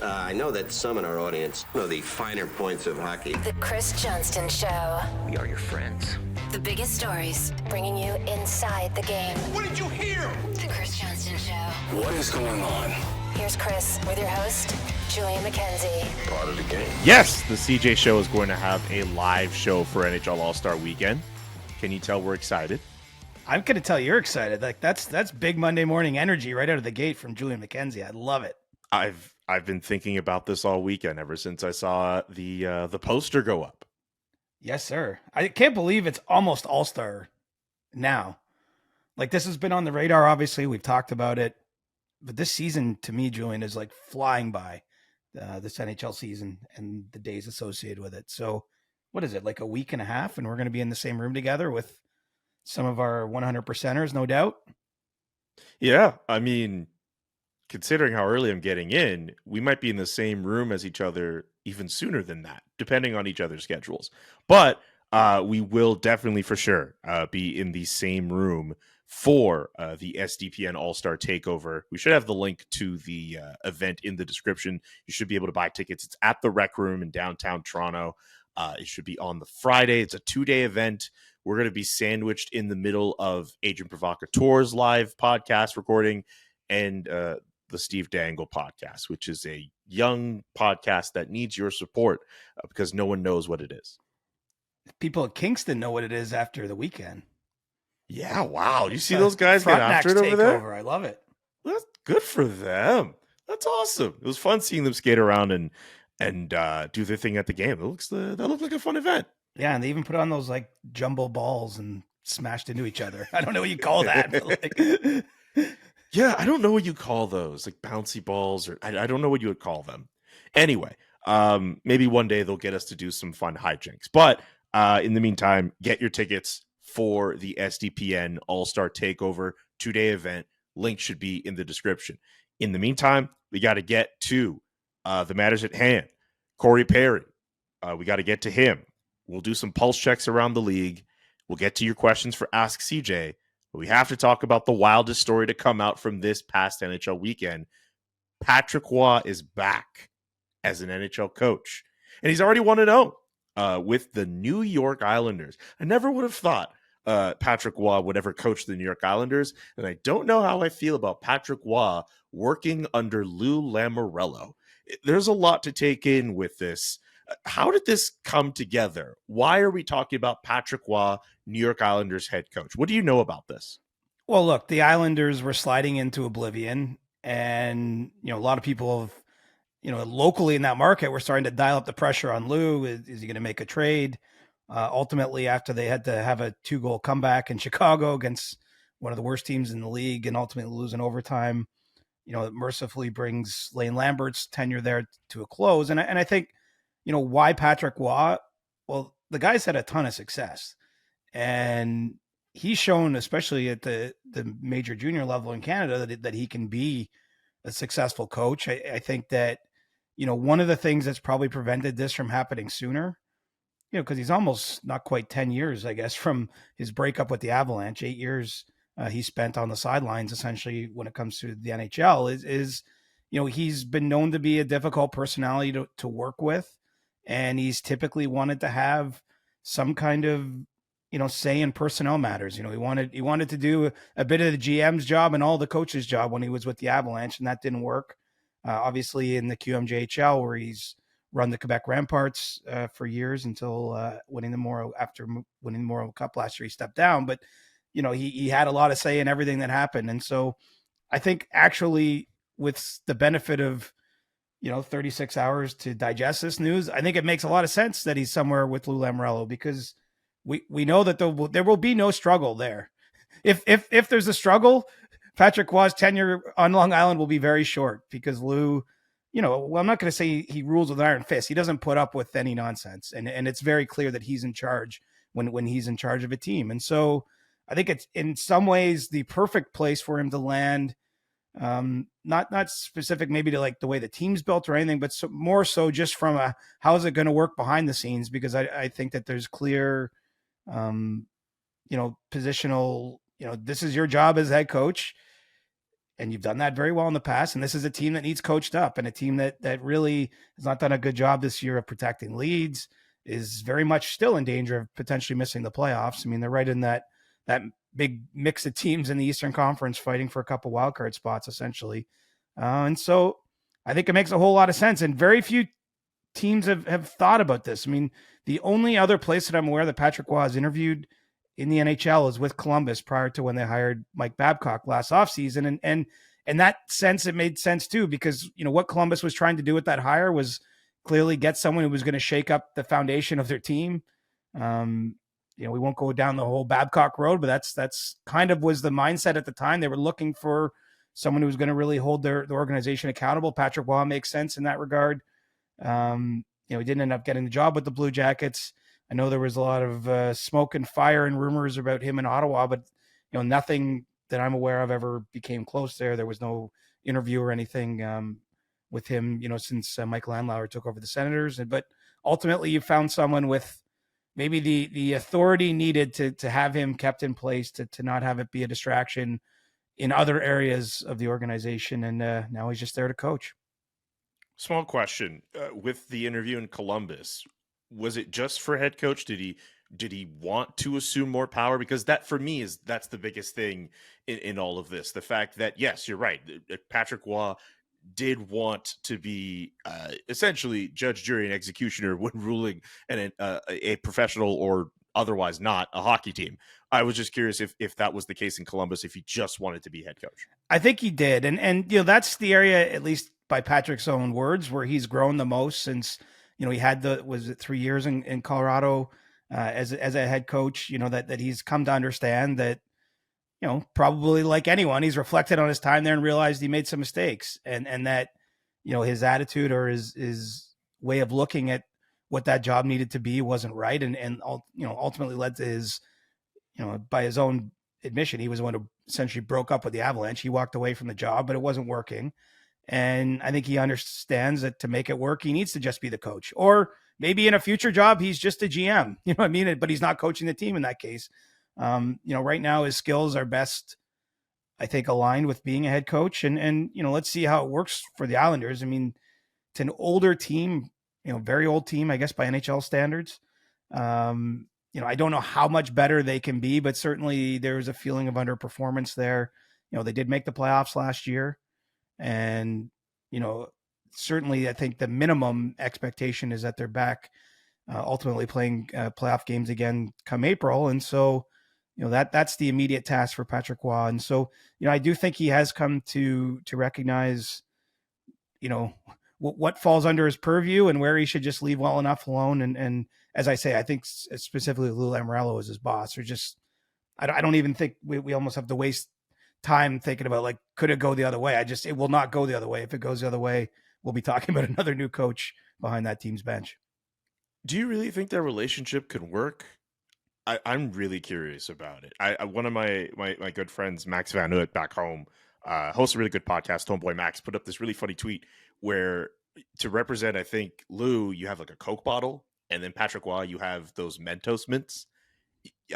I know that some in our audience know the finer points of hockey. The Chris Johnston Show. We are your friends. The biggest stories, bringing you inside the game. What did you hear? The Chris Johnston Show. What is going on? Here's Chris with your host, Julian McKenzie. Part of the game. Yes, the CJ Show is going to have a live show for NHL All-Star Weekend. Can you tell we're excited? I'm going to tell you're excited. Like that's big Monday morning energy right out of the gate from Julian McKenzie. I love it. I've been thinking about this all weekend ever since I saw the poster go up. Yes, sir. I can't believe it's almost All-Star now. Like, this has been on the radar, obviously. We've talked about it. But this season, to me, Julian, is like flying by this NHL season and the days associated with it. So, what is it, like a week and a half? And we're going to be in the same room together with some of our 100%ers, no doubt. Yeah, I mean, considering how early I'm getting in, we might be in the same room as each other even sooner than that, depending on each other's schedules. But we will definitely for sure be in the same room for the SDPN All-Star Takeover. We should have the link to the event in the description. You should be able to buy tickets. It's at the Rec Room in downtown Toronto. It should be on the Friday. It's a 2-day event. We're going to be sandwiched in the middle of Agent Provocateur's live podcast recording and the Steve Dangle podcast, which is a young podcast that needs your support because no one knows what it is. People at Kingston know what it is after the weekend. Yeah, wow. You see those guys get after it over there? I love it. That's good for them. That's awesome. It was fun seeing them skate around and do their thing at the game. That looked like a fun event. Yeah, and they even put on those like jumbo balls and smashed into each other. I don't know what you call that. But like... Yeah, I don't know what you call those, like bouncy balls, or I don't know what you would call them. Anyway, maybe one day they'll get us to do some fun hijinks. But in the meantime, get your tickets for the SDPN All-Star Takeover 2-day event. Link should be in the description. In the meantime, we got to get to the matters at hand. Corey Perry, we got to get to him. We'll do some pulse checks around the league. We'll get to your questions for Ask CJ. But we have to talk about the wildest story to come out from this past NHL weekend. Patrick Roy is back as an NHL coach. And he's already 1-0 with the New York Islanders. I never would have thought Patrick Roy would ever coach the New York Islanders. And I don't know how I feel about Patrick Roy working under Lou Lamoriello. There's a lot to take in with this. How did this come together? Why are we talking about Patrick Roy, New York Islanders head coach? What do you know about this? Well, look, the Islanders were sliding into oblivion, and a lot of people have, locally in that market were starting to dial up the pressure on Lou. Is he going to make a trade? Ultimately, after they had to have a 2-goal comeback in Chicago against one of the worst teams in the league and ultimately lose in overtime, it mercifully brings Lane Lambert's tenure there to a close. And I think, why Patrick Roy? Well, the guy's had a ton of success, and he's shown, especially at the major junior level in Canada, that he can be a successful coach. I think that, one of the things that's probably prevented this from happening sooner, because he's almost not quite 10 years, I guess, from his breakup with the Avalanche. 8 years he spent on the sidelines, essentially, when it comes to the NHL, is he's been known to be a difficult personality to work with. And he's typically wanted to have some kind of, say in personnel matters. He wanted to do a bit of the GM's job and all the coach's job when he was with the Avalanche, and that didn't work. Obviously in the QMJHL, where he's run the Quebec Ramparts for years until winning the Memorial Cup last year, he stepped down. But, he had a lot of say in everything that happened. And so I think actually with the benefit of, 36 hours to digest this news, I think it makes a lot of sense that he's somewhere with Lou Lamoriello, because we know that there will be no struggle there. If there's a struggle, Patrick Roy's tenure on Long Island will be very short, because Lou, I'm not going to say he rules with an iron fist. He doesn't put up with any nonsense. And it's very clear that he's in charge when he's in charge of a team. And so I think it's in some ways the perfect place for him to land. Not specific maybe to like the way the team's built or anything, but more so just from how's it going to work behind the scenes, because I think that there's clear, positional, this is your job as head coach. and you've done that very well in the past. And this is a team that needs coached up, and a team that really has not done a good job this year of protecting leads, is very much still in danger of potentially missing the playoffs. I mean, they're right in that big mix of teams in the Eastern Conference fighting for a couple wildcard spots, essentially. And so I think it makes a whole lot of sense. And very few teams have thought about this. I mean, the only other place that I'm aware that Patrick Roy has interviewed in the NHL is with Columbus prior to when they hired Mike Babcock last offseason. And in that sense, it made sense too, because, you know, what Columbus was trying to do with that hire was clearly get someone who was going to shake up the foundation of their team. You know, we won't go down the whole Babcock road, but that's kind of was the mindset at the time. They were looking for someone who was going to really hold their organization accountable. Patrick Roy makes sense in that regard. You know, he didn't end up getting the job with the Blue Jackets. I know there was a lot of smoke and fire and rumors about him in Ottawa, but, you know, nothing that I'm aware of ever became close there. There was no interview or anything with him, you know, since Mike Landauer took over the Senators. But ultimately you found someone with maybe the authority needed to have him kept in place, to not have it be a distraction in other areas of the organization. And now he's just there to coach. Small question. With the interview in Columbus, was it just for head coach? Did he want to assume more power? Because that, for me, that's the biggest thing in all of this. The fact that, yes, you're right, Patrick Roy did want to be essentially judge, jury, and executioner when ruling a professional or otherwise not a hockey team. I was just curious if that was the case in Columbus, if he just wanted to be head coach. I think he did. And you know, that's the area, at least by Patrick's own words, where he's grown the most since, you know, he had 3 years in Colorado as a head coach, you know, that he's come to understand that, you know, probably like anyone, he's reflected on his time there and realized he made some mistakes, and that, you know, his attitude or his way of looking at what that job needed to be wasn't right. And you know, ultimately led to his, you know, by his own admission, he was the one who essentially broke up with the Avalanche. He walked away from the job, but it wasn't working. And I think he understands that to make it work, he needs to just be the coach, or maybe in a future job, he's just a GM, you know what I mean? But he's not coaching the team in that case. You know, right now his skills are best, I think, aligned with being a head coach. And, you know, let's see how it works for the Islanders. I mean, it's an older team, you know, very old team, I guess, by NHL standards. You know, I don't know how much better they can be, but certainly there's a feeling of underperformance there. You know, they did make the playoffs last year. And, you know, certainly I think the minimum expectation is that they're back ultimately playing playoff games again come April. And so, you know, that's the immediate task for Patrick Roy. And so, you know, I do think he has come to recognize, you know, what falls under his purview and where he should just leave well enough alone. And as I say, I think specifically Lou Lamoriello is his boss. Or just, I don't even think we almost have to waste time thinking about, like, could it go the other way? It will not go the other way. If it goes the other way, we'll be talking about another new coach behind that team's bench. Do you really think their relationship could work? I'm really curious about it. One of my good friends, Max Van Oot, back home, hosts a really good podcast, Homeboy Max, put up this really funny tweet where, to represent, I think, Lou, you have like a Coke bottle, and then Patrick Roy, you have those Mentos mints.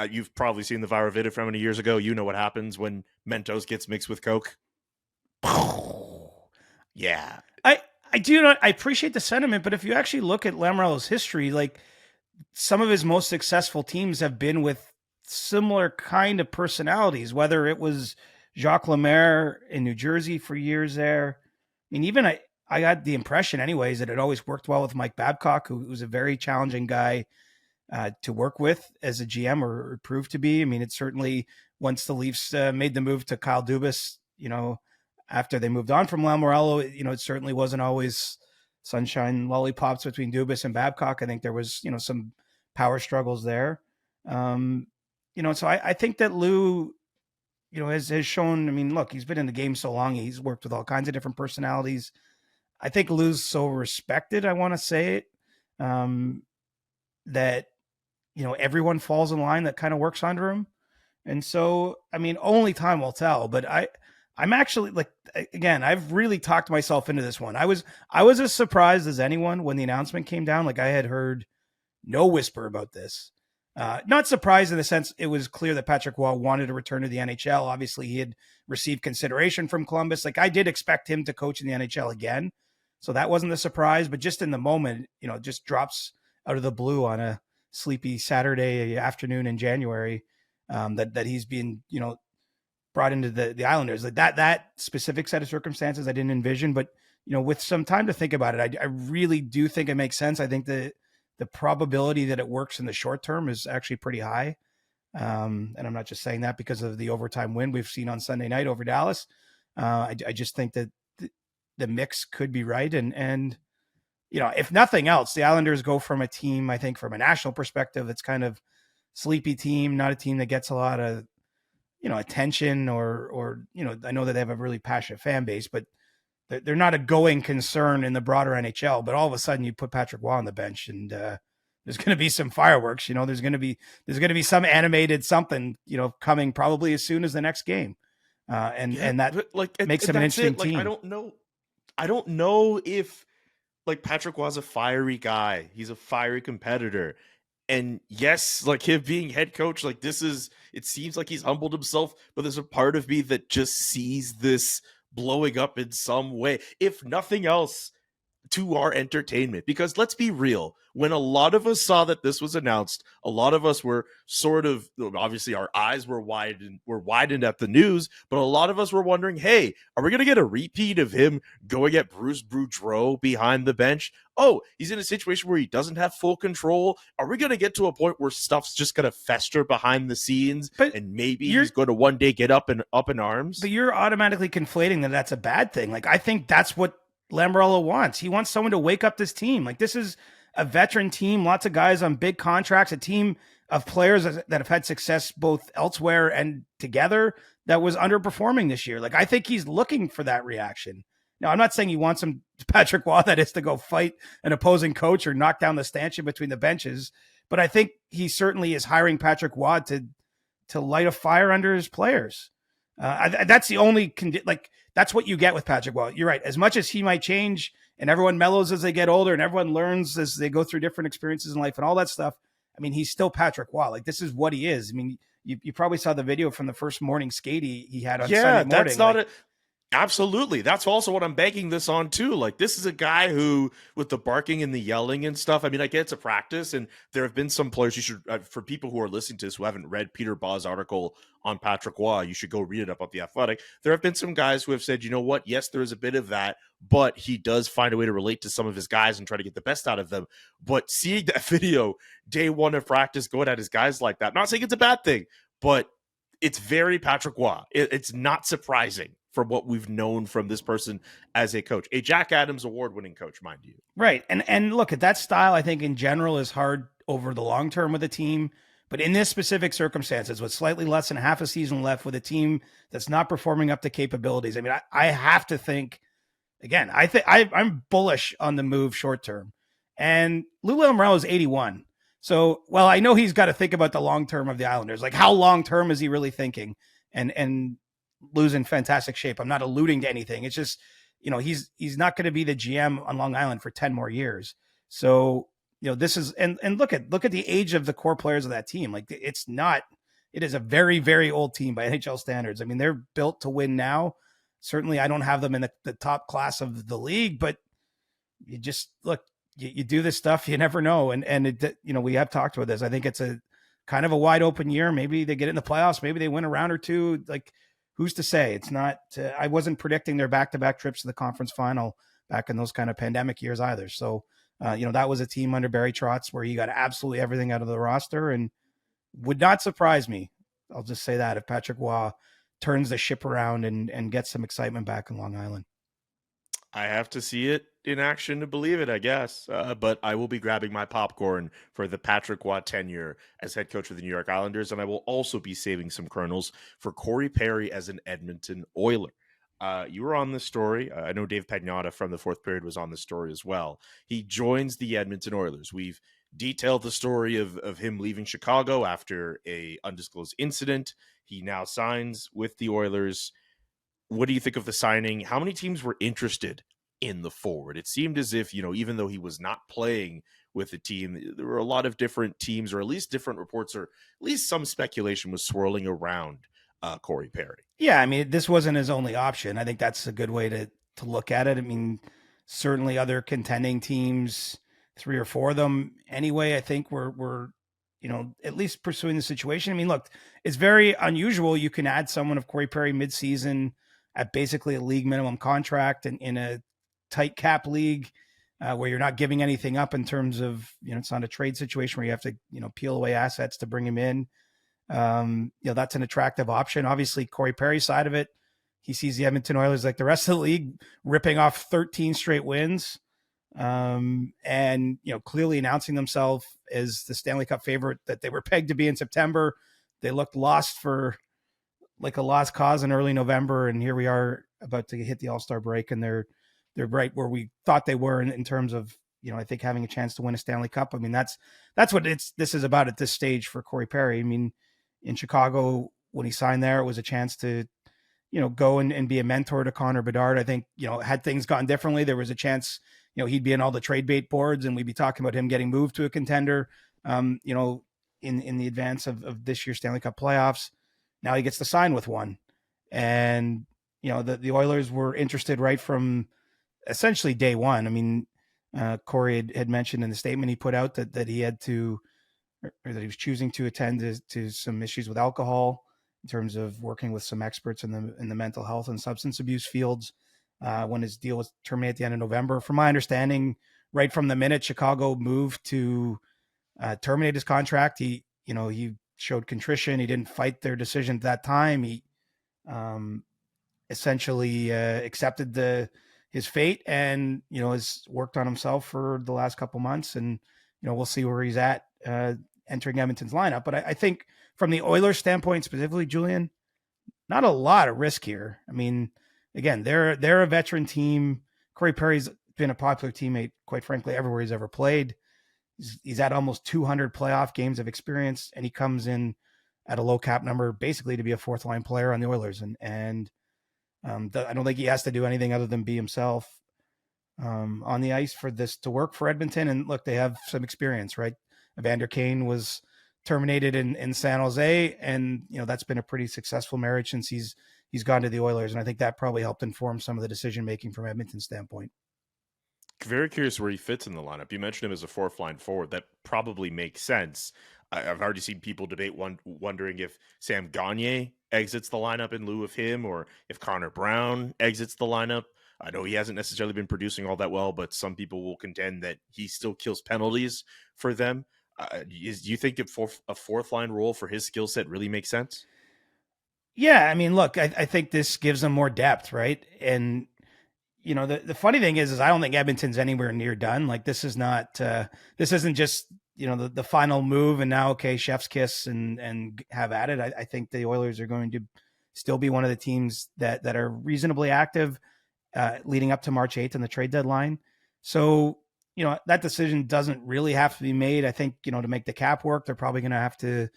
You've probably seen the viral video from many years ago. You know what happens when Mentos gets mixed with Coke. Yeah. I do not. I appreciate the sentiment, but if you actually look at Lamoriello's history, like, some of his most successful teams have been with similar kind of personalities, whether it was Jacques Lemaire in New Jersey for years there. I mean, even I got the impression anyways that it always worked well with Mike Babcock, who was a very challenging guy to work with as a GM, or proved to be. I mean, it certainly, once the Leafs made the move to Kyle Dubas, you know, after they moved on from Lamoriello, you know, it certainly wasn't always sunshine lollipops between Dubas and Babcock. I think there was, you know, some power struggles there. You know, so I think that Lou, you know, has shown, I mean, look, he's been in the game so long. He's worked with all kinds of different personalities. I think Lou's so respected, I want to say it, that, you know, everyone falls in line that kind of works under him. And so, I mean, only time will tell, but I'm actually, like, again, I've really talked myself into this one. I was as surprised as anyone when the announcement came down. Like, I had heard no whisper about this. Not surprised in the sense it was clear that Patrick Waugh wanted to return to the NHL. Obviously, he had received consideration from Columbus. Like, I did expect him to coach in the NHL again. So that wasn't a surprise, but just in the moment, it just drops out of the blue on a sleepy Saturday afternoon in January, that he's been, brought into the Islanders. Like that specific set of circumstances I didn't envision, but with some time to think about it, I really do think it makes sense. I think the probability that it works in the short term is actually pretty high. And I'm not just saying that because of the overtime win we've seen on Sunday night over Dallas. I just think that the mix could be right. And if nothing else, the Islanders go from a team, I think from a national perspective, it's kind of sleepy team, not a team that gets a lot of, attention or, I know that they have a really passionate fan base, but they're not a going concern in the broader NHL. But all of a sudden you put Patrick Waugh on the bench and there's going to be some fireworks, there's going to be some animated something, coming probably as soon as the next game. And that makes him an interesting team. I don't know if Patrick Waugh's a fiery guy. He's a fiery competitor. And yes, him being head coach, it seems like he's humbled himself, but there's a part of me that just sees this blowing up in some way, if nothing else, to our entertainment. Because let's be real, when a lot of us saw that this was announced, a lot of us were sort of, obviously our eyes were widened at the news, but a lot of us were wondering, hey, are we going to get a repeat of him going at Bruce Boudreau behind the bench? Oh, he's in a situation where he doesn't have full control. Are we going to get to a point where stuff's just going to fester behind the scenes, and maybe he's going to one day get up in arms? But you're automatically conflating that that's a bad thing. I think that's what Lamoriello wants. He wants someone to wake up this team. This is a veteran team, lots of guys on big contracts, a team of players that have had success both elsewhere and together that was underperforming this year. I think he's looking for that reaction. Now, I'm not saying he wants Patrick Waugh, that is, to go fight an opposing coach or knock down the stanchion between the benches, but I think he certainly is hiring Patrick Waugh to light a fire under his players. That's the only that's what you get with Patrick Waugh. You're right. As much as he might change and everyone mellows as they get older and everyone learns as they go through different experiences in life and all that stuff, I mean, he's still Patrick Waugh. This is what he is. I mean, you probably saw the video from the first morning skate he had on Sunday morning. Yeah, that's not absolutely. That's also what I'm banking this on too. This is a guy who, with the barking and the yelling and stuff, I mean, I get it's a practice, and there have been some players you should, for people who are listening to this who haven't read Peter Baugh's article on Patrick Waugh, you should go read it up at The Athletic. There have been some guys who have said, you know what? Yes, there is a bit of that, but he does find a way to relate to some of his guys and try to get the best out of them. But seeing that video day one of practice going at his guys like that, I'm not saying it's a bad thing, but it's very Patrick Waugh. It's not surprising from what we've known from this person as a coach, a Jack Adams award-winning coach, mind you. Right. And look, at that style, I think in general is hard over the long term with a team, but in this specific circumstances, with slightly less than half a season left, with a team that's not performing up to capabilities, I mean, I have to think, again, I'm bullish on the move short term. And Lou Lamoriello is 81. So, well, I know he's got to think about the long term of the Islanders. How long term is he really thinking? And Lou's in fantastic shape. I'm not alluding to anything. It's just, he's not going to be the GM on Long Island for 10 more years. So, this is, and look at the age of the core players of that team. It is a very, very old team by NHL standards. I mean, they're built to win now. Certainly I don't have them in the top class of the league, but you just look, you do this stuff, you never know. And it, we have talked about this. I think it's a kind of a wide open year. Maybe they get in the playoffs. Maybe they win a round or two. Who's to say? It's not, I wasn't predicting their back-to-back trips to the conference final back in those kind of pandemic years either. So, that was a team under Barry Trotz where he got absolutely everything out of the roster, and would not surprise me. I'll just say that if Patrick Waugh turns the ship around and gets some excitement back in Long Island. I have to see it in action to believe it, I guess. But I will be grabbing my popcorn for the Patrick Waugh tenure as head coach of the New York Islanders, and I will also be saving some kernels for Corey Perry as an Edmonton Oiler. You were on this story. I know Dave Pagnotta from the fourth period was on this story as well. He joins the Edmonton Oilers. We've detailed the story of him leaving Chicago after a undisclosed incident. He now signs with the Oilers. What do you think of the signing? How many teams were interested in the forward. It seemed as if, even though he was not playing with the team, there were a lot of different teams, or at least different reports, or at least some speculation was swirling around Corey Perry. Yeah, I mean, this wasn't his only option. I think that's a good way to look at it. I mean, certainly other contending teams, 3 or 4 of them anyway, I think were at least pursuing the situation. I mean, look, it's very unusual. You can add someone of Corey Perry midseason at basically a league minimum contract and in a tight cap league where you're not giving anything up in terms of, it's not a trade situation where you have to, peel away assets to bring him in. That's an attractive option. Obviously, Corey Perry's side of it, he sees the Edmonton Oilers like the rest of the league ripping off 13 straight wins. And clearly announcing themselves as the Stanley Cup favorite that they were pegged to be in September. They looked lost for like a lost cause in early November, and here we are about to hit the All-Star break, and they're right where we thought they were in terms of I think having a chance to win a Stanley Cup. I mean, that's what this is about at this stage for Corey Perry. I mean, in Chicago when he signed there, it was a chance to go and be a mentor to Connor Bedard. I think had things gone differently, there was a chance he'd be in all the trade bait boards and we'd be talking about him getting moved to a contender, in the advance of this year's Stanley Cup playoffs. Now he gets to sign with one. And, the Oilers were interested right from essentially day one. I mean, Corey had mentioned in the statement he put out that he had to, or that he was choosing to attend to some issues with alcohol in terms of working with some experts in the mental health and substance abuse fields. When his deal was terminated at the end of November. From my understanding, right from the minute Chicago moved to terminate his contract, he showed contrition. He didn't fight their decision at that time. He essentially accepted his fate and, has worked on himself for the last couple months. And, we'll see where he's at entering Edmonton's lineup. But I think from the Oilers standpoint, specifically, Julian, not a lot of risk here. I mean, again, they're a veteran team. Corey Perry's been a popular teammate, quite frankly, everywhere he's ever played. He's had almost 200 playoff games of experience, and he comes in at a low cap number, basically to be a 4th line player on the Oilers. And I don't think he has to do anything other than be himself on the ice for this to work for Edmonton. And look, they have some experience, right? Evander Kane was terminated in San Jose, and that's been a pretty successful marriage since he's gone to the Oilers, and I think that probably helped inform some of the decision making from Edmonton's standpoint. Very curious where he fits in the lineup. You mentioned him as a 4th line forward. That probably makes sense. I've already seen people debate wondering if Sam Gagner exits the lineup in lieu of him, or if Connor Brown exits the lineup. I know he hasn't necessarily been producing all that well, but some people will contend that he still kills penalties for them. Do you think that a 4th line role for his skill set really makes sense? Yeah, I mean, look, I think this gives them more depth, right? And the funny thing is I don't think Edmonton's anywhere near done. Like this isn't just the final move and now chef's kiss and have at it. I think the Oilers are going to still be one of the teams that are reasonably active leading up to March 8th in the trade deadline. So that decision doesn't really have to be made. I think to make the cap work, they're probably going to have to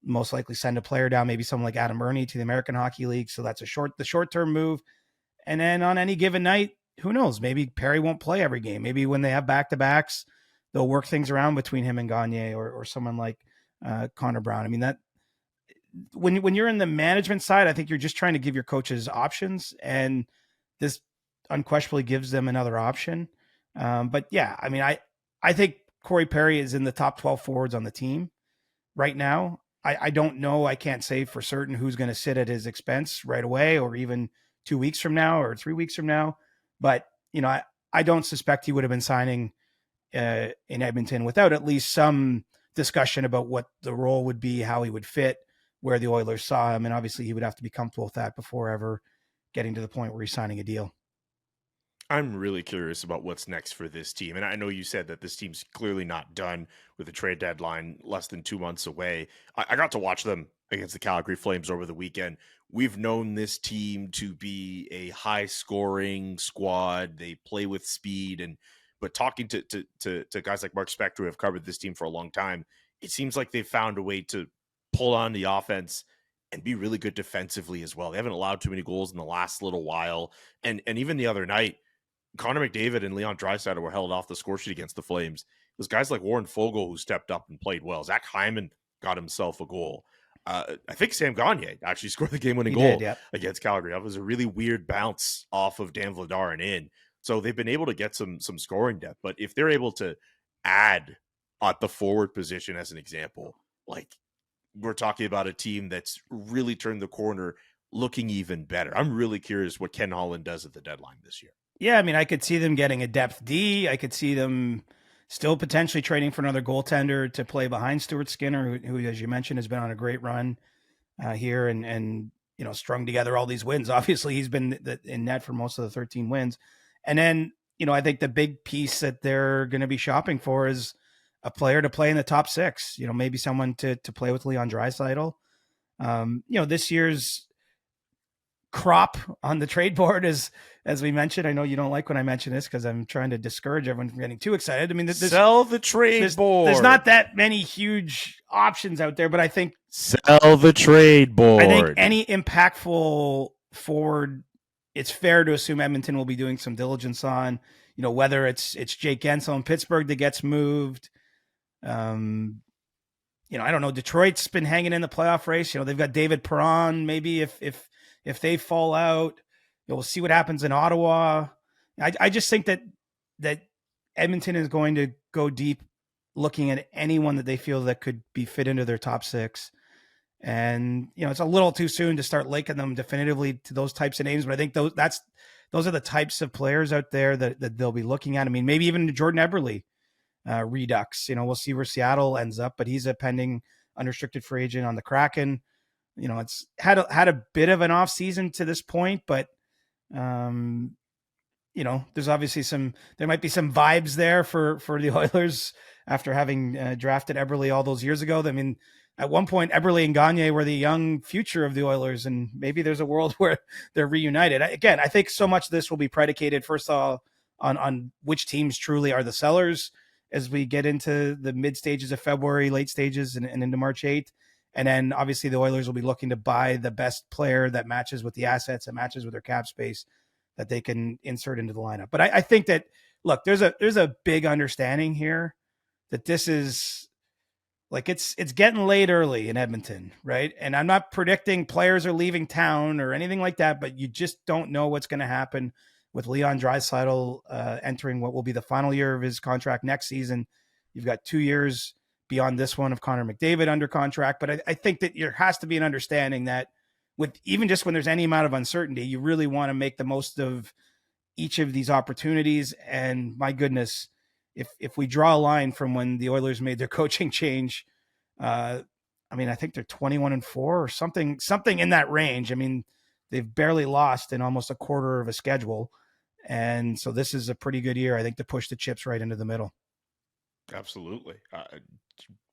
most likely send a player down, maybe someone like Adam Ernie to the American Hockey League. So that's the short-term move. And then on any given night, who knows? Maybe Perry won't play every game. Maybe when they have back-to-backs, they'll work things around between him and Gagner or someone like Connor Brown. I mean, that when you're in the management side, I think you're just trying to give your coaches options, and this unquestionably gives them another option. But yeah, I mean, I think Corey Perry is in the top 12 forwards on the team right now. I don't know. I can't say for certain who's going to sit at his expense right away, or even 2 weeks from now or 3 weeks from now. But, I don't suspect he would have been signing in Edmonton without at least some discussion about what the role would be, how he would fit, where the Oilers saw him. And obviously he would have to be comfortable with that before ever getting to the point where he's signing a deal. I'm really curious about what's next for this team. And I know you said that this team's clearly not done with the trade deadline less than 2 months away. I got to watch them against the Calgary Flames over the weekend. We've known this team to be a high-scoring squad. They play with speed. But talking to guys like Mark Spector who have covered this team for a long time, it seems like they've found a way to pull on the offense and be really good defensively as well. They haven't allowed too many goals in the last little while. And even the other night, Connor McDavid and Leon Draisaitl were held off the score sheet against the Flames. It was guys like Warren Fogle who stepped up and played well. Zach Hyman got himself a goal. I think Sam Gagner actually scored the game-winning goal against Calgary. That was a really weird bounce off of Dan Vladar and in. So they've been able to get some scoring depth. But if they're able to add at the forward position, as an example, like we're talking about a team that's really turned the corner, looking even better. I'm really curious what Ken Holland does at the deadline this year. Yeah, I mean, I could see them getting a depth D. I could see them still potentially trading for another goaltender to play behind Stuart Skinner, who as you mentioned, has been on a great run here and strung together all these wins. Obviously, he's been in net for most of the 13 wins. And then, I think the big piece that they're going to be shopping for is a player to play in the top six, maybe someone to play with Leon Draisaitl. This year's crop on the trade board is, as we mentioned, I know you don't like when I mention this because I'm trying to discourage everyone from getting too excited. I mean, sell the trade board. There's not that many huge options out there, but I think sell the trade board. I think any impactful forward, it's fair to assume Edmonton will be doing some diligence on, whether it's Jake Guentzel in Pittsburgh that gets moved. I don't know. Detroit's been hanging in the playoff race. They've got David Perron. Maybe if they fall out, we'll see what happens in Ottawa. I just think that Edmonton is going to go deep looking at anyone that they feel that could be fit into their top six. And, it's a little too soon to start linking them definitively to those types of names, but I think those are the types of players out there that they'll be looking at. I mean, maybe even Jordan Eberle redux, we'll see where Seattle ends up, but he's a pending unrestricted free agent on the Kraken. It's had a bit of an off season to this point, but there's obviously there might be some vibes there for the Oilers after having drafted Eberle all those years ago. I mean, at one point, Eberle and Gagner were the young future of the Oilers, and maybe there's a world where they're reunited. Again, I think so much of this will be predicated, first of all, on which teams truly are the sellers as we get into the mid stages of February, late stages, and into March 8th. And then obviously the Oilers will be looking to buy the best player that matches with the assets, that matches with their cap space that they can insert into the lineup. But I think that, look, there's a big understanding here that this is like, it's getting late early in Edmonton, right? And I'm not predicting players are leaving town or anything like that, but you just don't know what's going to happen with Leon Draisaitl entering what will be the final year of his contract next season. You've got 2 years beyond this one of Connor McDavid under contract. But I think that there has to be an understanding that with even just when there's any amount of uncertainty, you really want to make the most of each of these opportunities. And my goodness, if we draw a line from when the Oilers made their coaching change, I think they're 21-4 or something in that range. I mean, they've barely lost in almost a quarter of a schedule. And so this is a pretty good year, I think, to push the chips right into the middle. Absolutely.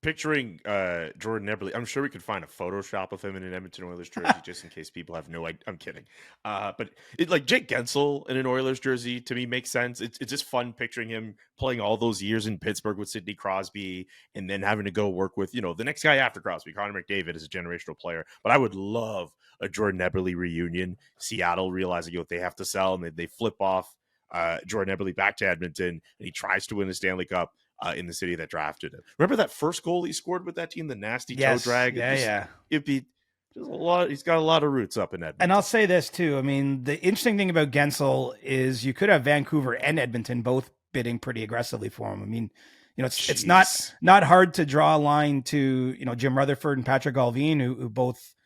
Picturing Jordan Eberle, I'm sure we could find a Photoshop of him in an Edmonton Oilers jersey just in case people have no idea. I'm kidding. But like Jake Guentzel in an Oilers jersey to me makes sense. It's just fun picturing him playing all those years in Pittsburgh with Sidney Crosby and then having to go work with, the next guy after Crosby. Connor McDavid is a generational player. But I would love a Jordan Eberle reunion. Seattle realizing what they have to sell, and they flip off Jordan Eberle back to Edmonton, and he tries to win the Stanley Cup. In the city that drafted him. Remember that first goal he scored with that team, the nasty toe drag? It'd be just a lot. He's got a lot of roots up in Edmonton. And I'll say this too. I mean, the interesting thing about Guentzel is you could have Vancouver and Edmonton both bidding pretty aggressively for him. I mean, it's not hard to draw a line to, Jim Rutherford and Patrick Galvin, who both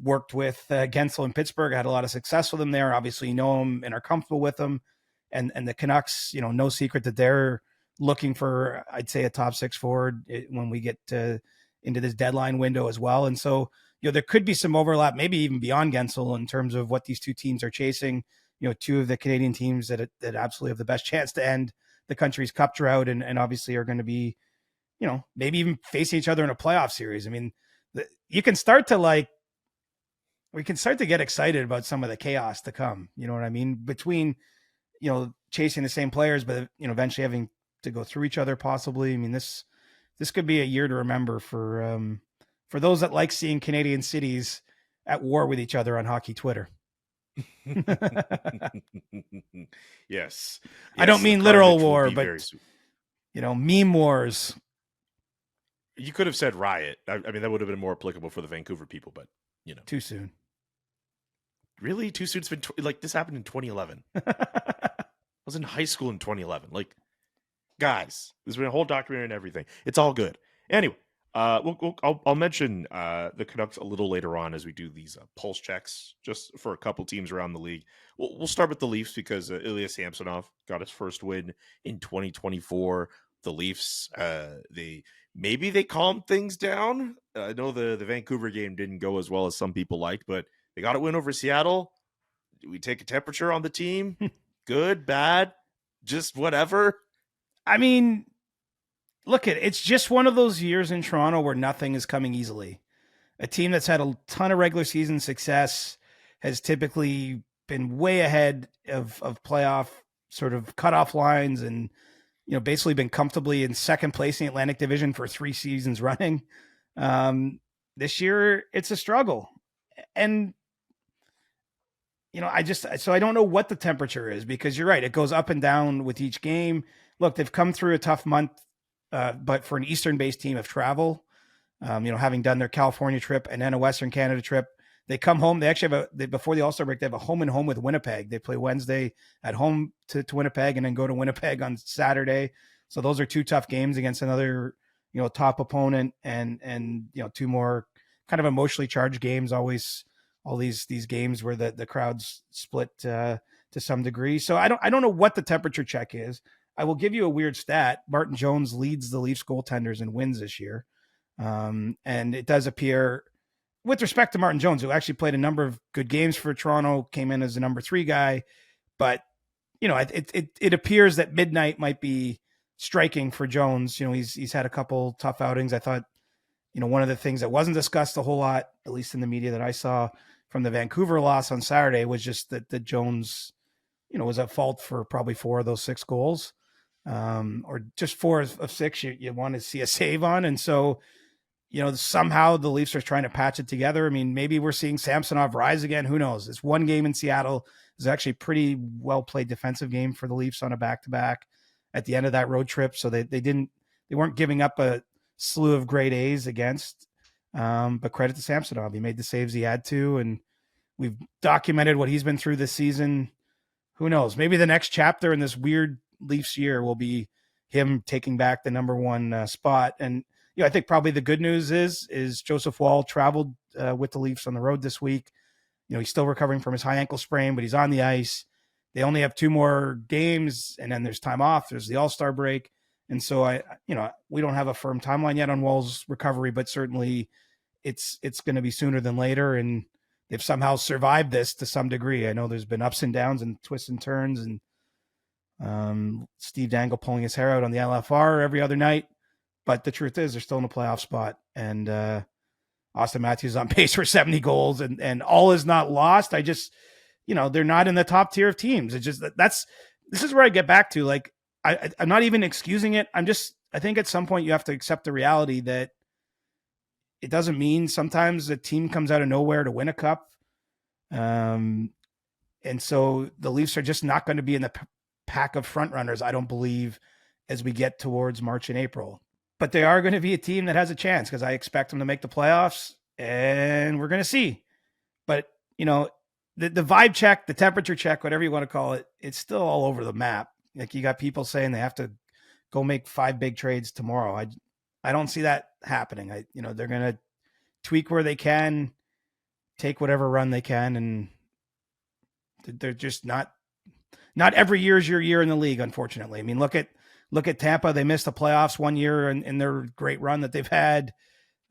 worked with Guentzel in Pittsburgh, had a lot of success with him there. Obviously, you know him and are comfortable with him. And the Canucks, no secret that they're looking for, I'd say, a top six forward when we get into this deadline window as well. And so, there could be some overlap, maybe even beyond Guentzel, in terms of what these two teams are chasing. Two of the Canadian teams that absolutely have the best chance to end the country's cup drought and obviously are going to be, maybe even facing each other in a playoff series. I mean, we can start to get excited about some of the chaos to come. You know what I mean? Between, chasing the same players, but, eventually having to go through each other possibly. I mean, this could be a year to remember for those that like seeing Canadian cities at war with each other on hockey Twitter. Yes. I don't Yes, mean the literal carnage will war, be but very soon. meme wars. You could have said riot. I mean, that would have been more applicable for the Vancouver people, but Too soon. really too soon. It's been like this happened in 2011. I was in high school in 2011. Like, guys, there's been a whole documentary and everything. It's all good. Anyway, I'll mention the Canucks a little later on as we do these pulse checks just for a couple teams around the league. We'll start with the Leafs because Ilya Samsonov got his first win in 2024. The Leafs, they calmed things down. I know the Vancouver game didn't go as well as some people liked, but they got a win over Seattle. Do we take a temperature on the team? Good, bad, just whatever? I mean, look, it's just one of those years in Toronto where nothing is coming easily. A team that's had a ton of regular season success has typically been way ahead of playoff sort of cutoff lines and, basically been comfortably in second place in the Atlantic Division for 3 seasons running. This year, it's a struggle. And, I don't know what the temperature is because you're right. It goes up and down with each game. Look, they've come through a tough month, but for an Eastern-based team of travel, having done their California trip and then a Western Canada trip, they come home. They actually have before the All-Star break, they have a home and home with Winnipeg. They play Wednesday at home to Winnipeg and then go to Winnipeg on Saturday. So those are 2 tough games against another, top opponent and 2 more kind of emotionally charged games. Always all these games where the crowds split to some degree. So I don't know what the temperature check is. I will give you a weird stat. Martin Jones leads the Leafs goaltenders in wins this year. And it does appear, with respect to Martin Jones, who actually played a number of good games for Toronto, came in as the number 3 guy, but it appears that midnight might be striking for Jones. He's had a couple tough outings. I thought, one of the things that wasn't discussed a whole lot, at least in the media that I saw from the Vancouver loss on Saturday, was just that Jones, was at fault for probably 4 of those 6 goals, or just 4 of 6 you want to see a save on. And so, somehow the Leafs are trying to patch it together. I mean, maybe we're seeing Samsonov rise again. Who knows? It's one game in Seattle. It was actually a pretty well played defensive game for the Leafs on a back-to-back at the end of that road trip. So they weren't giving up a slew of grade A's against, but credit to Samsonov. He made the saves he had to, and we've documented what he's been through this season. Who knows? Maybe the next chapter in this weird Leafs year will be him taking back the number 1 spot. And, I think probably the good news is Joseph Woll traveled with the Leafs on the road this week. He's still recovering from his high ankle sprain, but he's on the ice. They only have 2 more games, and then there's time off. There's the All-Star break. And so we don't have a firm timeline yet on Woll's recovery, but certainly it's going to be sooner than later. And they've somehow survived this to some degree. I know there's been ups and downs and twists and turns, and Steve Dangle pulling his hair out on the LFR every other night. But the truth is they're still in a playoff spot, and Austin Matthews is on pace for 70 goals, and all is not lost. I just, they're not in the top tier of teams. It's just this is where I get back to, like, I'm not even excusing it. I think at some point you have to accept the reality that it doesn't mean sometimes a team comes out of nowhere to win a cup. And so the Leafs are just not going to be in the pack of front runners, I don't believe, as we get towards March and April. But they are going to be a team that has a chance because I expect them to make the playoffs, and we're going to see. But, the vibe check, the temperature check, whatever you want to call it, it's still all over the map. Like, you got people saying they have to go make 5 big trades tomorrow. I don't see that happening. They're going to tweak where they can, take whatever run they can, and they're just not every year is your year in the league, unfortunately. I mean, look at Tampa. They missed the playoffs one year in their great run that they've had.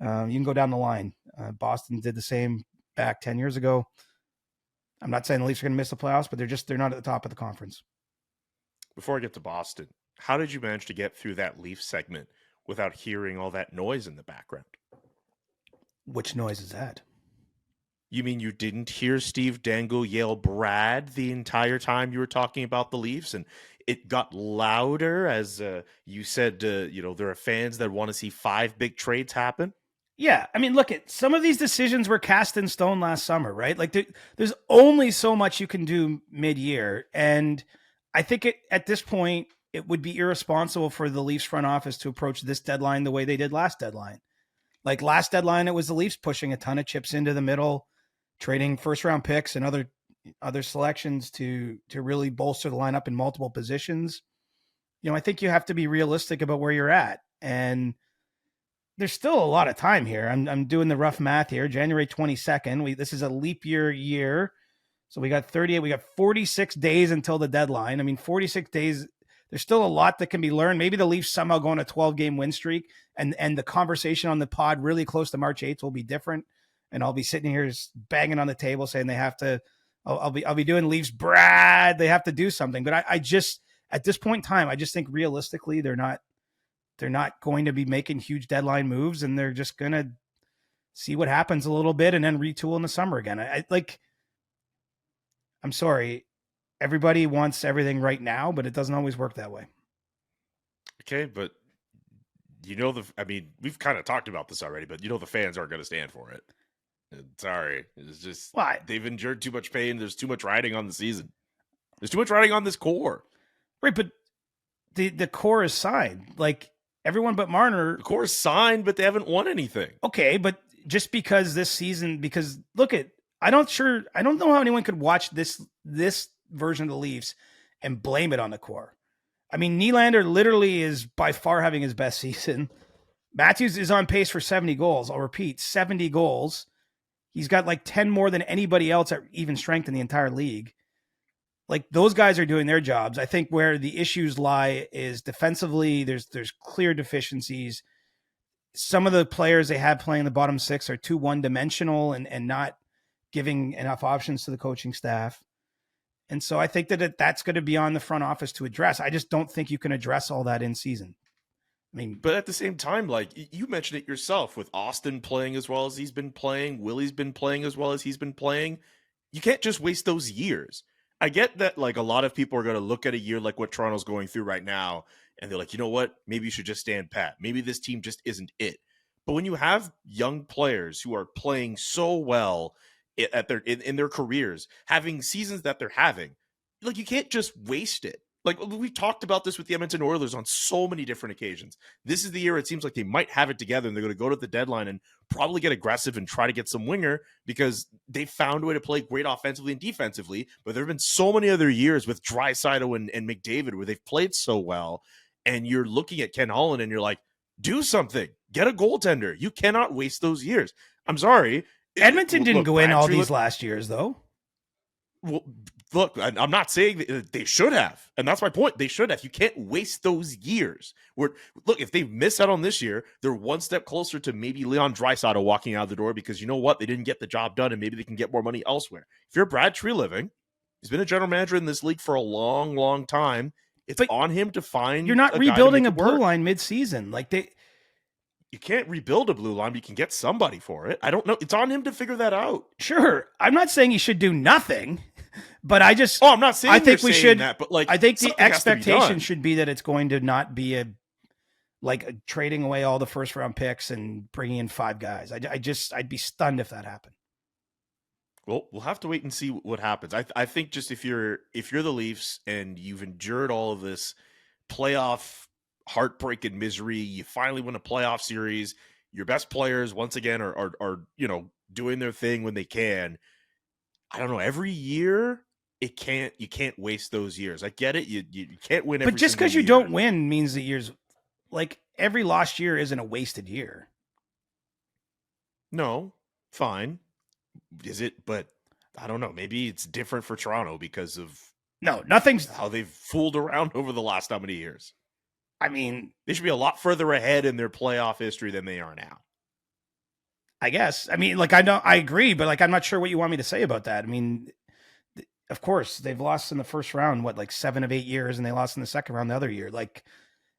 You can go down the line. Boston did the same back 10 years ago. I'm not saying the Leafs are going to miss the playoffs, but they're not at the top of the conference. Before I get to Boston, how did you manage to get through that Leaf segment without hearing all that noise in the background? Which noise is that? You mean you didn't hear Steve Dangle yell Brad the entire time you were talking about the Leafs, and it got louder as you said, there are fans that want to see 5 big trades happen? Yeah, I mean, look at some of these decisions were cast in stone last summer, right? Like there's only so much you can do mid-year, and I think at this point it would be irresponsible for the Leafs front office to approach this deadline the way they did last deadline. Like last deadline, it was the Leafs pushing a ton of chips into the middle, trading first-round picks and other selections to really bolster the lineup in multiple positions. You know, I think you have to be realistic about where you're at, and there's still a lot of time here. I'm doing the rough math here. January 22nd. This is a leap year. So we got 38. We got 46 days until the deadline. I mean, 46 days. There's still a lot that can be learned. Maybe the Leafs somehow go on a 12-game win streak, and the conversation on the pod really close to March 8th will be different. And I'll be sitting here just banging on the table saying they have to. I'll be doing Leafs Brad. They have to do something. But I just at this point in time, I just think realistically they're not going to be making huge deadline moves, and they're just going to see what happens a little bit and then retool in the summer again. I'm sorry. Everybody wants everything right now, but it doesn't always work that way. Okay, but we've kind of talked about this already, but the fans aren't going to stand for it. Sorry. It's just they've endured too much pain. There's too much riding on the season. There's too much riding on this core. Right, but the core is signed. Like, everyone but Marner. The core is signed, but they haven't won anything. Okay, but just because this season, because look at, I don't know how anyone could watch this version of the Leafs and blame it on the core. I mean, Nylander literally is by far having his best season. Matthews is on pace for 70 goals. I'll repeat, 70 goals. He's got like 10 more than anybody else at even strength in the entire league. Like, those guys are doing their jobs. I think where the issues lie is defensively. There's clear deficiencies. Some of the players they have playing the bottom six are too one-dimensional and not giving enough options to the coaching staff. And so I think that's going to be on the front office to address. I just don't think you can address all that in season. I mean, but at the same time, like you mentioned it yourself, with Austin playing as well as he's been playing, Willie's been playing as well as he's been playing. You can't just waste those years. I get that, like, a lot of people are going to look at a year like what Toronto's going through right now, and they're like, you know what? Maybe you should just stand pat. Maybe this team just isn't it. But when you have young players who are playing so well in their careers, having seasons that they're having, like, you can't just waste it. Like, we've talked about this with the Edmonton Oilers on so many different occasions. This is the year it seems like they might have it together, and they're going to go to the deadline and probably get aggressive and try to get some winger, because they found a way to play great offensively and defensively. But there have been so many other years with Draisaitl and McDavid where they've played so well, and you're looking at Ken Holland and you're like, do something. Get a goaltender. You cannot waste those years. I'm sorry. Edmonton didn't go in all these last years, though. Well, look, I'm not saying that they should have, and that's my point. They should have. You can't waste those years. Look, if they miss out on this year, they're one step closer to maybe Leon Draisaitl walking out the door, because you know what? They didn't get the job done, and maybe they can get more money elsewhere. If you're Brad Treliving, he's been a general manager in this league for a long, long time. It's on him to find. You're not rebuilding a blue line mid-season. You can't rebuild a blue line, but you can get somebody for it. I don't know. It's on him to figure that out. Sure. I'm not saying he should do nothing, but I just... Oh, I'm not saying I think we should... that, but like, I think the expectation should be that it's going to not be trading away all the first-round picks and bringing in 5 guys. I'd be stunned if that happened. Well, we'll have to wait and see what happens. I think just if you're the Leafs and you've endured all of this playoff heartbreak and misery, you finally win a playoff series, your best players once again are doing their thing when they can. I don't know, every year you can't waste those years. I get it, you can't win every, but just because you don't win means that years, like, every lost year isn't a wasted year. No, fine. Is it? But I don't know, maybe it's different for Toronto because of nothing's how they've fooled around over the last how many years. I mean, they should be a lot further ahead in their playoff history than they are now. I guess. I mean, like, I agree, but like, I'm not sure what you want me to say about that. I mean, of course, they've lost in the first round, 7 of 8 years, and they lost in the second round the other year. Like,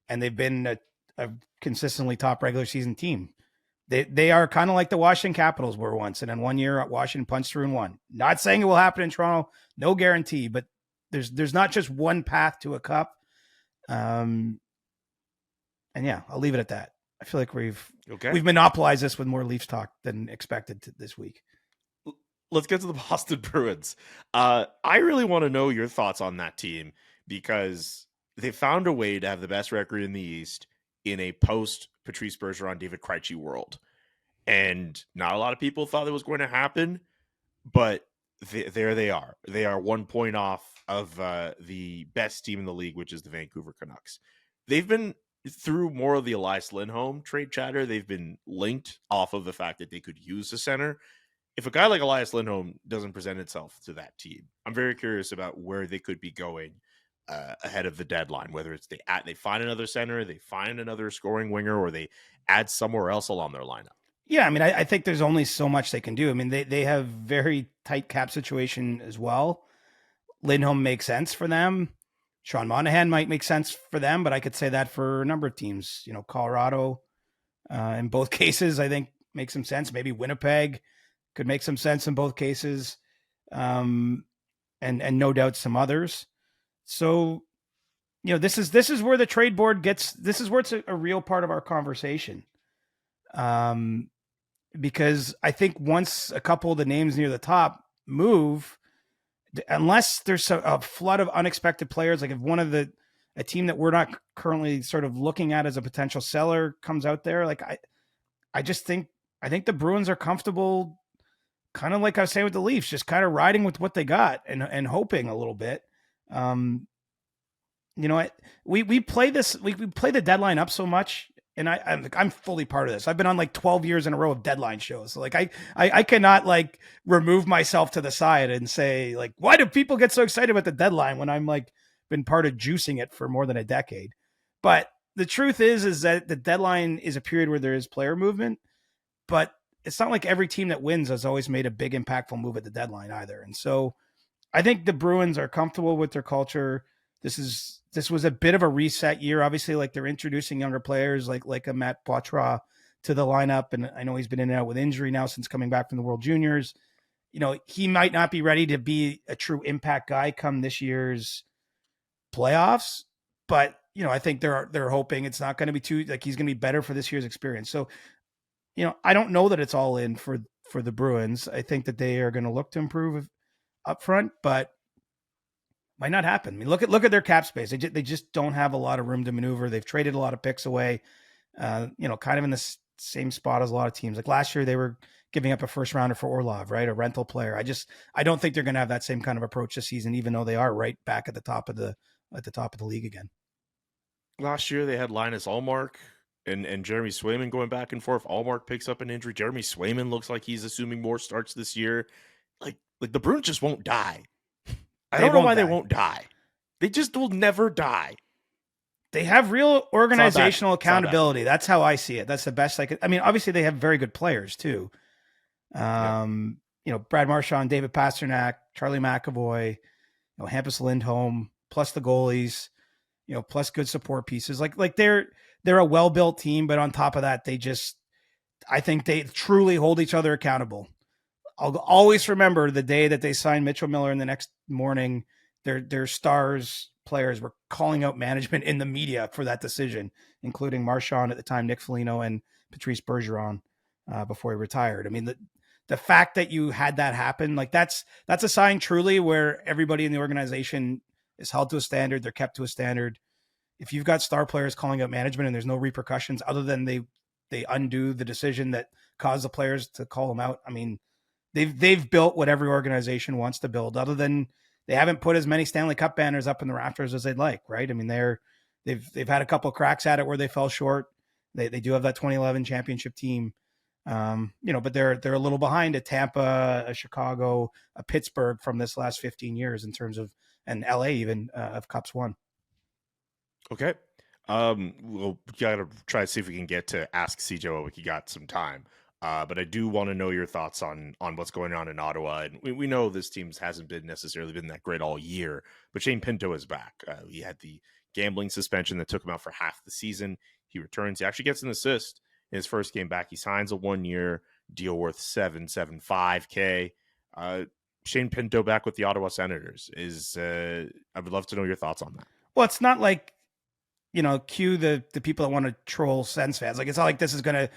and they've been a consistently top regular season team. They are kind of like the Washington Capitals were once, and then one year Washington punched through and won. Not saying it will happen in Toronto, no guarantee, but there's not just one path to a cup. And yeah, I'll leave it at that. I feel like we've Okay. monopolized this with more Leafs talk than expected this week. Let's get to the Boston Bruins. I really want to know your thoughts on that team because they found a way to have the best record in the East in a post Patrice Bergeron, David Krejci world. And not a lot of people thought it was going to happen, but there they are. They are 1 point off of the best team in the league, which is the Vancouver Canucks. They've been through more of the Elias Lindholm trade chatter. They've been linked off of the fact that they could use a center. If a guy like Elias Lindholm doesn't present itself to that team, I'm very curious about where they could be going ahead of the deadline, whether it's they find another center, they find another scoring winger, or they add somewhere else along their lineup. Yeah, I mean, I think there's only so much they can do. I mean, they have very tight cap situation as well. Lindholm makes sense for them. Sean Monahan might make sense for them, but I could say that for a number of teams. Colorado, in both cases, I think makes some sense. Maybe Winnipeg could make some sense in both cases, and no doubt some others. So, this is where the trade board gets. This is where it's a real part of our conversation. Because I think once a couple of the names near the top move, unless there's a flood of unexpected players, like if one of a team that we're not currently sort of looking at as a potential seller comes out there, like I think the Bruins are comfortable. Kind of like I was saying with the Leafs, just kind of riding with what they got and hoping a little bit. We play the deadline up so much, and I'm fully part of this. I've been on like 12 years in a row of deadline shows. So like I cannot like remove myself to the side and say like, why do people get so excited about the deadline when I'm like been part of juicing it for more than a decade? But the truth is that the deadline is a period where there is player movement, but it's not like every team that wins has always made a big impactful move at the deadline either. And so I think the Bruins are comfortable with their culture. This was a bit of a reset year. Obviously, like they're introducing younger players like a Matt Poitras to the lineup. And I know he's been in and out with injury now since coming back from the World Juniors. He might not be ready to be a true impact guy come this year's playoffs, but I think they're hoping it's not going to be too, like he's going to be better for this year's experience. So, I don't know that it's all in for the Bruins. I think that they are going to look to improve up front, but might not happen. I mean, look at their cap space. They just don't have a lot of room to maneuver. They've traded a lot of picks away, kind of in the same spot as a lot of teams. Like last year, they were giving up a first rounder for Orlov, right? A rental player. I don't think they're going to have that same kind of approach this season, even though they are right back at the top of the league again. Last year, they had Linus Ullmark and Jeremy Swayman going back and forth. Ullmark picks up an injury. Jeremy Swayman looks like he's assuming more starts this year. Like the Bruins just won't die. I don't know why they won't die. They just will never die. They have real organizational accountability. That's how I see it. That's the best I could. I mean, obviously they have very good players too. Brad Marchand, David Pasternak, Charlie McAvoy, Hampus Lindholm, plus the goalies, plus good support pieces. Like they're a well-built team, but on top of that, I think they truly hold each other accountable. I'll always remember the day that they signed Mitchell Miller, and the next morning their stars players were calling out management in the media for that decision, including Marchand at the time, Nick Foligno, and Patrice Bergeron before he retired. I mean, the fact that you had that happen, like that's a sign truly where everybody in the organization is held to a standard. They're kept to a standard. If you've got star players calling out management and there's no repercussions other than they undo the decision that caused the players to call them out. I mean, they've built what every organization wants to build, other than they haven't put as many Stanley Cup banners up in the rafters as they'd like, right? I mean, they've had a couple cracks at it where they fell short. They do have that 2011 championship team, but they're a little behind a Tampa, a Chicago, a Pittsburgh from this last 15 years in terms of, and LA even of Cups won. Okay. We'll gotta try to see if we can get to Ask CJ while we got some time. But I do want to know your thoughts on what's going on in Ottawa. And we know this team hasn't necessarily been that great all year, but Shane Pinto is back. He had the gambling suspension that took him out for half the season. He returns. He actually gets an assist in his first game back. He signs a 1-year deal worth $775K. Shane Pinto back with the Ottawa Senators I would love to know your thoughts on that. Well, it's not like cue the people that want to troll Sens fans. Like, it's not like this is going to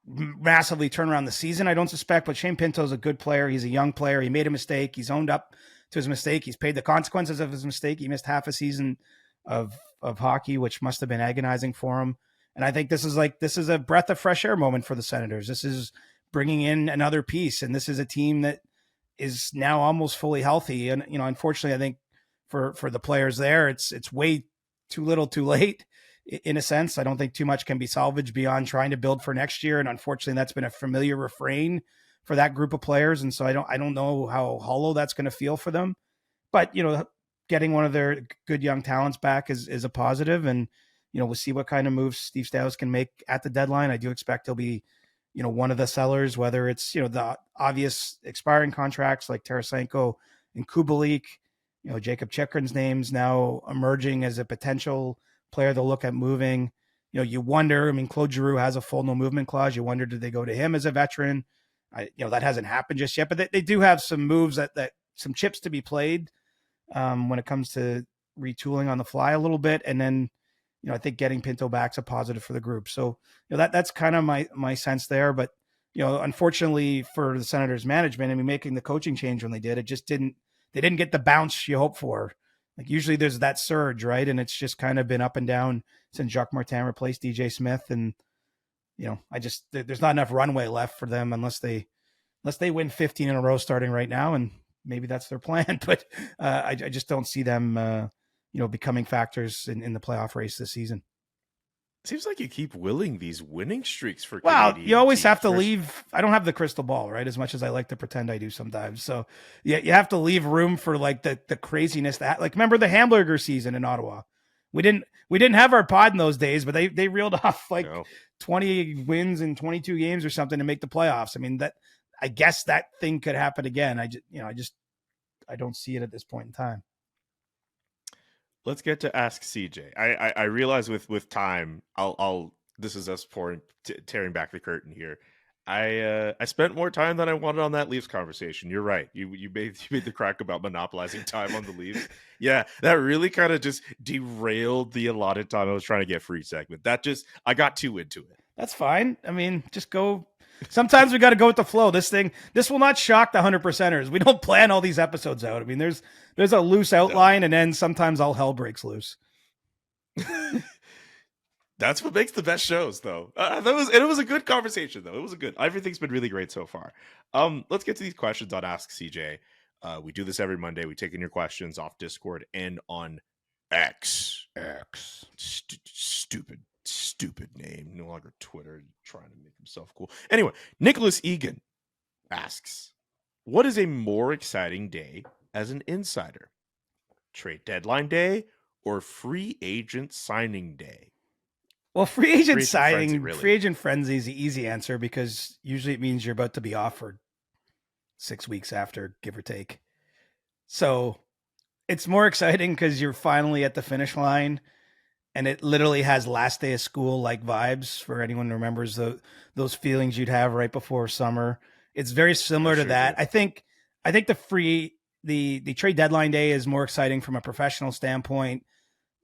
massively turn around the season, I don't suspect, but Shane Pinto's a good player. He's a young player. He made a mistake. He's owned up to his mistake. He's paid the consequences of his mistake. He missed half a season of hockey, which must have been agonizing for him. And I think this is a breath of fresh air moment for the Senators. This is bringing in another piece, and this is a team that is now almost fully healthy. And, unfortunately, I think for the players there, it's way too little too late. In a sense, I don't think too much can be salvaged beyond trying to build for next year. And unfortunately, that's been a familiar refrain for that group of players. And so I don't know how hollow that's going to feel for them, but, getting one of their good young talents back is a positive. And, we'll see what kind of moves Steve Staios can make at the deadline. I do expect he'll be, one of the sellers, whether it's, the obvious expiring contracts like Tarasenko and Kubalik, Jacob Chikrin's name's now emerging as a potential player they'll look at moving. You wonder, Claude Giroux has a full no movement clause. You wonder, did they go to him as a veteran? That hasn't happened just yet, but they do have some moves that some chips to be played when it comes to retooling on the fly a little bit. And then, I think getting Pinto back's a positive for the group. So, that's kind of my sense there. But, unfortunately for the Senators management, making the coaching change when they did, they didn't get the bounce you hope for. Like, usually there's that surge, right? And it's just kind of been up and down since Jacques Martin replaced DJ Smith. And, there's not enough runway left for them unless they win 15 in a row starting right now. And maybe that's their plan, but I just don't see them, becoming factors in the playoff race this season. Seems like you keep willing these winning streaks for Canadian you always teams. Have to leave. I don't have the crystal ball, right? As much as I like to pretend I do sometimes. So yeah, you have to leave room for like the craziness that, like, remember the Hamburger season in Ottawa? We didn't have our pod in those days, but they reeled off 20 wins in 22 games or something to make the playoffs. I guess that thing could happen again. I don't see it at this point in time. Let's get to Ask CJ. I realize with time, this is us tearing back the curtain here. I spent more time than I wanted on that Leafs conversation. You're right. You made the crack about monopolizing time on the Leafs. Yeah, that really kind of just derailed the allotted time I was trying to get free segment. I got too into it. That's fine. Just go. Sometimes we got to go with the flow. This will not shock the 100%ers. We don't plan all these episodes out. There's a loose outline, and then sometimes all hell breaks loose. That's what makes the best shows, though. It was a good conversation, though. It was everything's been really great so far. Let's get to these questions on Ask CJ. We do this every Monday. We take in your questions off Discord and on X. Stupid name. No longer Twitter. Trying to make himself cool. Anyway, Nicholas Egan asks, what is a more exciting day as an insider? Trade deadline day or free agent signing day? Well, free agent frenzy is the easy answer, because usually it means you're about to be offered 6 weeks after, give or take. So it's more exciting because you're finally at the finish line, and it literally has last day of school like vibes for anyone who remembers those feelings you'd have right before summer. It's very similar to that. I think the trade deadline day is more exciting from a professional standpoint.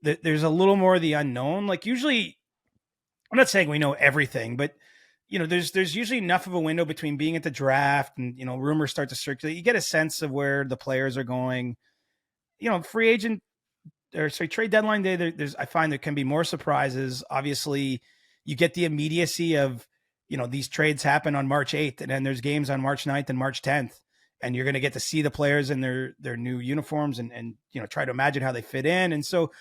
There's a little more of the unknown. Like, usually, I'm not saying we know everything, but there's usually enough of a window between being at the draft and rumors start to circulate. You get a sense of where the players are going. Trade deadline day, I find there can be more surprises. Obviously, you get the immediacy of, these trades happen on March 8th, and then there's games on March 9th and March 10th, and you're going to get to see the players in their new uniforms and try to imagine how they fit in. And so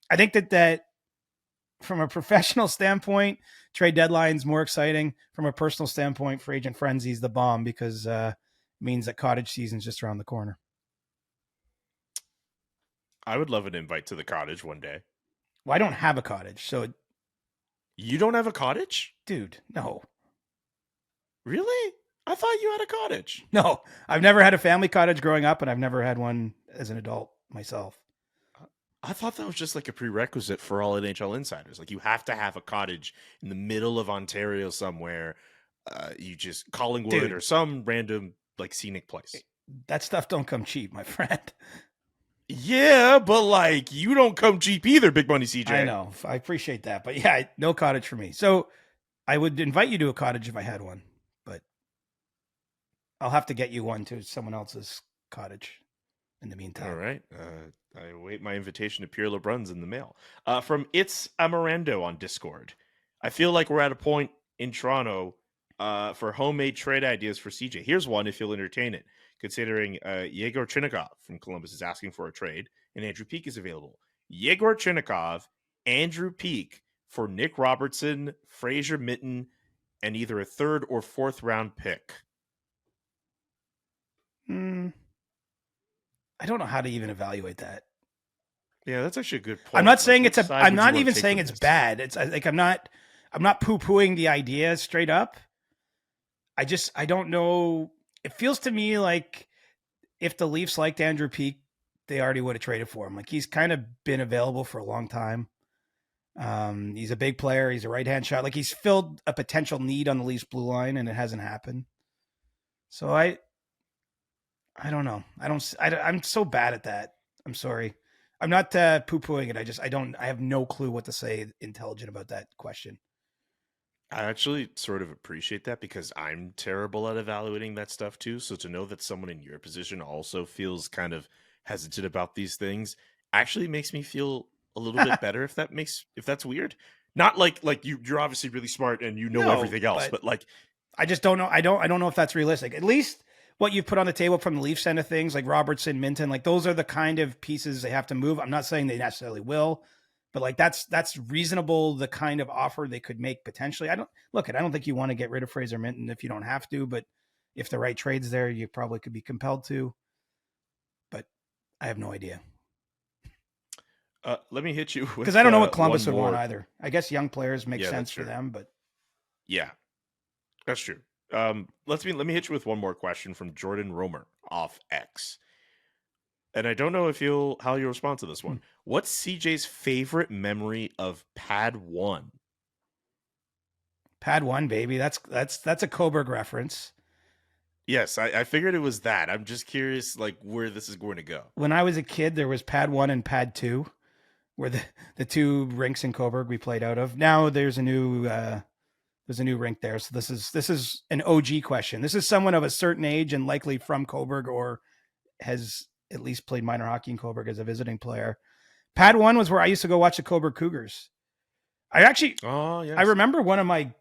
I think that from a professional standpoint, trade deadline's more exciting. From a personal standpoint, free agent frenzy's the bomb, because it means that cottage season's just around the corner. I would love an invite to the cottage one day. Well, I don't have a cottage, so. You don't have a cottage? Dude, no. Really? I thought you had a cottage. No, I've never had a family cottage growing up, and I've never had one as an adult myself. I thought that was just like a prerequisite for all NHL insiders. Like, you have to have a cottage in the middle of Ontario somewhere. You just Collingwood or some random like scenic place. That stuff don't come cheap, my friend. Yeah, but like you don't come cheap either, Big Money CJ. I know. I appreciate that. But yeah, no cottage for me. So I would invite you to a cottage if I had one, but I'll have to get you one to someone else's cottage in the meantime. All right. I await my invitation to Pierre LeBrun's in the mail. From It's Amarando on Discord. I feel like we're at a point in Toronto for homemade trade ideas for CJ. Here's one if you'll entertain it. Considering Yegor Chinakhov from Columbus is asking for a trade and Andrew Peeke is available. Yegor Chinakhov, Andrew Peeke for Nick Robertson, Fraser Minton, and either a 3rd or 4th round pick. I don't know how to even evaluate that. Yeah, that's actually a good point. I'm not saying Like, I'm not even saying it's bad. It's like I'm not poo-pooing the idea straight up. I don't know. It feels to me like if the Leafs liked Andrew Peeke, they already would have traded for him. Like he's kind of been available for a long time. He's a big player. He's a right-hand shot. Like he's filled a potential need on the Leafs blue line, and it hasn't happened. So I don't know. I'm so bad at that. I'm sorry. I'm not poo-pooing it. I have no clue what to say intelligent about that question. I actually sort of appreciate that because I'm terrible at evaluating that stuff too. So to know that someone in your position also feels kind of hesitant about these things actually makes me feel a little bit better if that's weird. Not like you're obviously really smart and you know everything else, but like I just don't know. I don't know if that's realistic. At least what you've put on the table from the Leafs end of things, like Robertson, Minton, like those are the kind of pieces they have to move. I'm not saying they necessarily will, but like that's reasonable. The kind of offer they could make potentially. I don't think you want to get rid of Fraser Minton if you don't have to, but if the right trade's there, you probably could be compelled to. But I have no idea. Let me hit you with because I don't know what Columbus would want either. I guess young players make sense for them, but yeah, that's true. Let me hit you with one more question from Jordan Romer off X. And I don't know how you'll respond to this one. What's CJ's favorite memory of Pad 1? Pad 1, baby. That's a Coburg reference. Yes, I figured it was that. I'm just curious like where this is going to go. When I was a kid, there was Pad 1 and Pad 2, where the two rinks in Coburg we played out of. Now there's a new rink there. So this is an OG question. This is someone of a certain age and likely from Coburg or has at least played minor hockey in Coburg as a visiting player. Pad 1 was where I used to go watch the Coburg Cougars. I remember one of my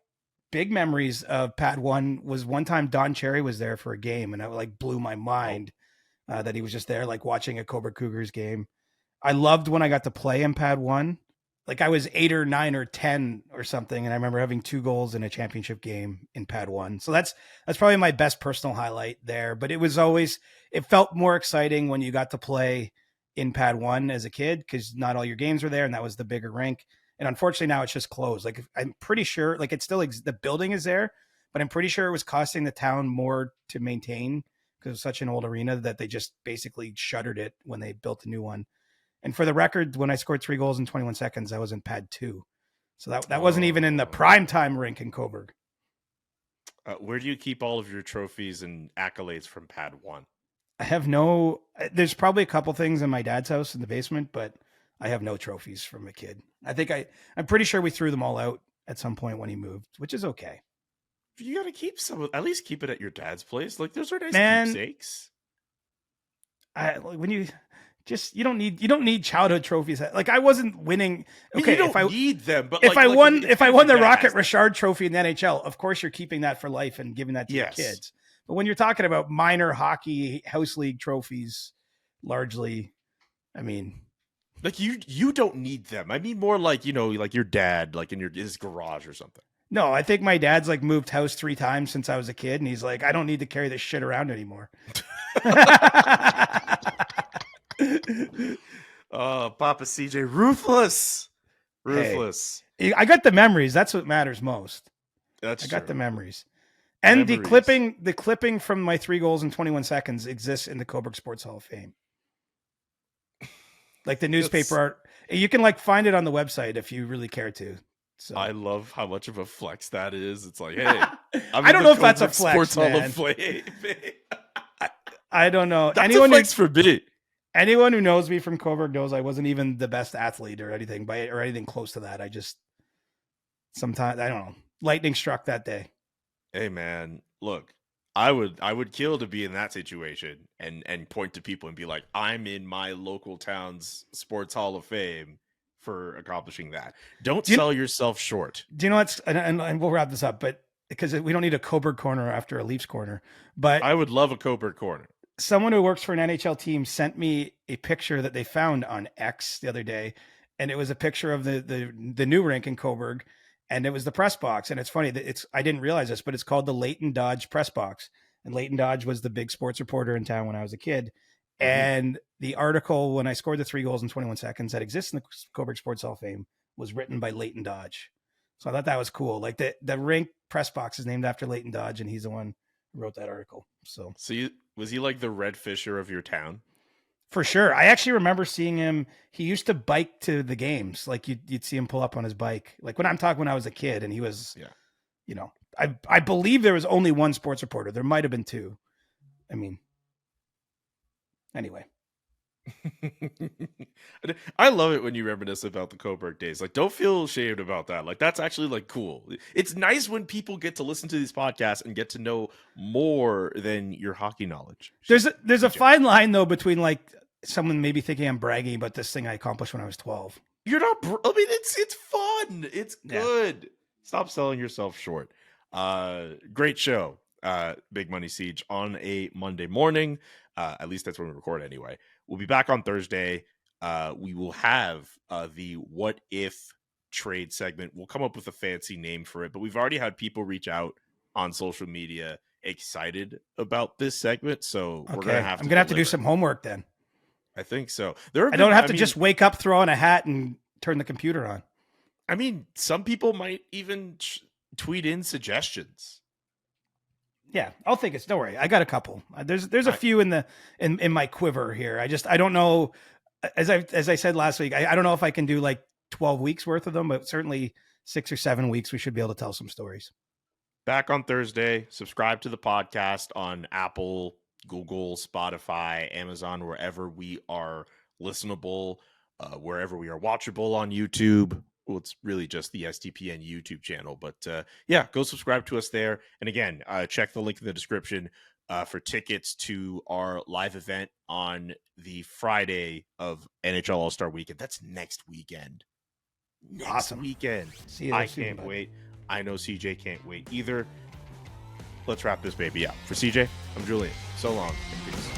big memories of Pad 1 was one time Don Cherry was there for a game, and it like blew my mind that he was just there like watching a Coburg Cougars game. I loved when I got to play in Pad 1. Like I was 8 or 9 or 10 or something. And I remember having 2 goals in a championship game in Pad 1. So that's probably my best personal highlight there, but it felt more exciting when you got to play in Pad 1 as a kid, because not all your games were there. And that was the bigger rink. And unfortunately now it's just closed. Like I'm pretty sure like it's still, the building is there, but I'm pretty sure it was costing the town more to maintain because it's such an old arena that they just basically shuttered it when they built a new one. And for the record, when I scored 3 goals in 21 seconds, I was in Pad 2. So that wasn't even in the prime time rink in Coburg. Where do you keep all of your trophies and accolades from Pad 1? There's probably a couple things in my dad's house in the basement, but I have no trophies from a kid. I'm pretty sure we threw them all out at some point when he moved, which is okay. You got to keep at least keep it at your dad's place. Like those are nice keepsakes. You don't need childhood trophies. Like I wasn't winning. Okay, you don't need them, but if I won the Rocket Richard Trophy in the NHL, of course you're keeping that for life and giving that to your kids. But when you're talking about minor hockey house league trophies, largely, I mean, like you don't need them. I mean more like like your dad, like in his garage or something. No, I think my dad's like moved house 3 times since I was a kid, and he's like, I don't need to carry this shit around anymore. Oh, Papa CJ, ruthless. Hey, I got the memories. That's what matters most. I got the memories. And the clipping from my 3 goals in 21 seconds exists in the Coburg Sports Hall of Fame. Like the newspaper art. You can like find it on the website if you really care to. So I love how much of a flex that is. It's like, hey, I don't know if that's a flex, Sports Hall of Fame. I don't know. That's a flex for me. Anyone who knows me from Coburg knows I wasn't even the best athlete or anything or anything close to that. I just sometimes, I don't know, lightning struck that day. Hey man, look, I would kill to be in that situation and point to people and be like, I'm in my local town's sports hall of fame for accomplishing that. Don't sell yourself short. Do you know what's, and we'll wrap this up, but because we don't need a Coburg corner after a Leafs corner, but I would love a Coburg corner. Someone who works for an NHL team sent me a picture that they found on X the other day, and it was a picture of the new rink in Coburg, and it was the press box. And it's funny that I didn't realize this, but it's called the Leighton Dodge press box. And Leighton Dodge was the big sports reporter in town when I was a kid. Mm-hmm. And the article, when I scored the 3 goals in 21 seconds that exists in the Coburg Sports Hall of Fame, was written by Leighton Dodge. So I thought that was cool. Like the rink press box is named after Leighton Dodge, and he's the one who wrote that article. So was he like the Red Fisher of your town? For sure. I actually remember seeing him. He used to bike to the games. Like you'd see him pull up on his bike. Like when I was a kid, and he was, you know, I believe there was only one sports reporter. There might've been 2. I mean, anyway. I love it when you reminisce about the Coburg days. Like, don't feel ashamed about that. Like, that's actually like cool. It's nice when people get to listen to these podcasts and get to know more than your hockey knowledge. There's a fine line though between like someone maybe thinking I'm bragging about this thing I accomplished when I was 12. You're not. I mean, it's fun. It's good. Yeah. Stop selling yourself short. Great show. Big Money Siege on a Monday morning. At least that's when we record anyway. We'll be back on Thursday. We will have the What If trade segment. We'll come up with a fancy name for it, but we've already had people reach out on social media excited about this segment. So okay. We're going to have to. I'm going to have to do some homework then. I think so. I don't have to just wake up, throw on a hat, and turn the computer on. I mean, some people might even tweet in suggestions. Yeah, I'll think it's. Don't worry, I got a couple. There's a few in my quiver here. I don't know. As I said last week, I don't know if I can do like 12 weeks worth of them, but certainly 6 or 7 weeks we should be able to tell some stories. Back on Thursday. Subscribe to the podcast on Apple, Google, Spotify, Amazon, wherever we are listenable, wherever we are watchable on YouTube. Well, it's really just the SDPN YouTube channel, but go subscribe to us there. And again, check the link in the description for tickets to our live event on the Friday of NHL All-Star Weekend. That's next weekend. Awesome. Weekend. See you I soon, can't buddy. wait. I know CJ can't wait either. Let's wrap this baby up. For CJ, I'm Julian. So long and peace.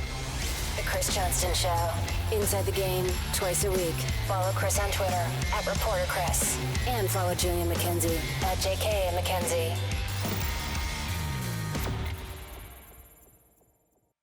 The Chris Johnston Show. Inside the game, twice a week. Follow Chris on Twitter @ReporterChris. And follow Julian McKenzie @JK McKenzie.